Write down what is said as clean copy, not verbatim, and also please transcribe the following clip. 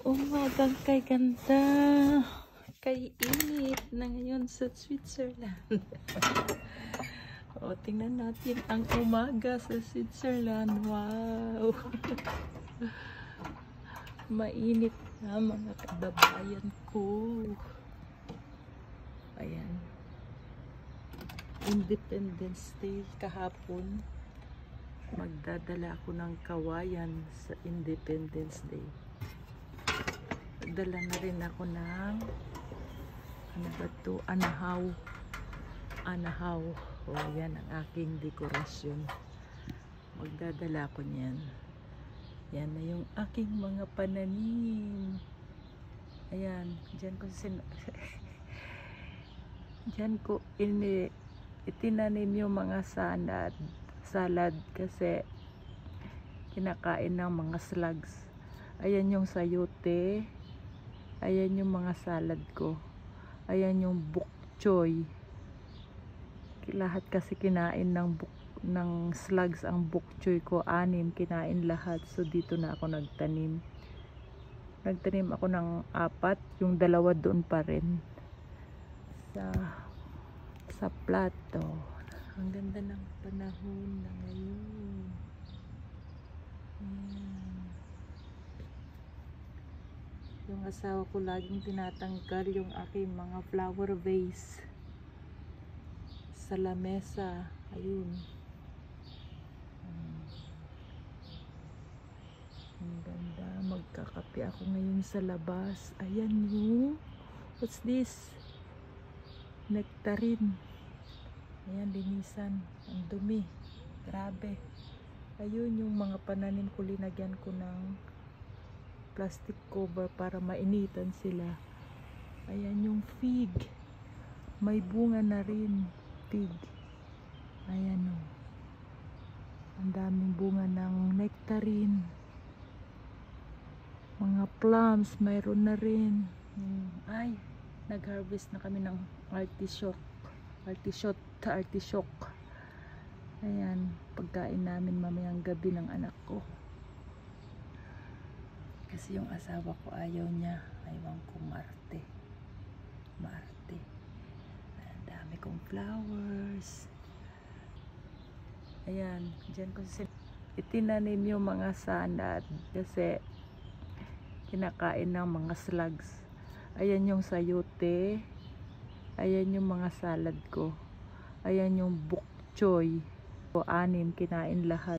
Umagang kay ganda, kay init na ngayon sa Switzerland. O, tingnan natin ang umaga sa Switzerland. Wow! Mainit na mga kababayan ko. Ayan. Independence Day kahapon. Magdadala ako ng kawayan sa Independence Day. Dala na rin ako ng ano ba ito? Anahaw. O yan ang aking dekorasyon. Magdadala ko niyan. Yan na yung aking mga pananim. Ayan, diyan ko itinanim yung mga salad kasi kinakain ng mga slugs. Ayan yung sayote. Ayan yung mga salad ko. Ayan yung bok choy. Lahat kasi kinain ng slugs ang bok choy ko. 6 kinain lahat. So dito na ako nagtanim. Nagtanim ako ng 4. Yung 2 doon pa rin. Sa plato. Ang ganda ng panahon na ngayon. Yung asawa ko laging tinatanggal yung aking mga flower vase sa lamesa. Ayun. Ang ganda. Magkakape ako ngayon sa labas. Ayan yung what's this? Nectarine. Ayan, linisan. Ang dumi. Grabe. Ayun yung mga pananim ko. Linagyan ko ng plastic cover para mainitan sila. Ayan yung fig. May bunga na rin. Fig. Ayan o. Ang daming bunga ng nectarine. Mga plums. Mayroon na rin. Ay, nag-harvest na kami ng artichoke. Ayan, pagkain namin mamayang gabi ng anak ko. Kasi yung asawa ko ayaw niya. Ayaw ko Marte. Ayan, dami kong flowers. Ayan, dyan ko itinanim yung mga salad kasi kinakain ng mga slugs. Ayan yung sayote. Ayan yung mga salad ko. Ayan yung bok choy. 6 kinain lahat.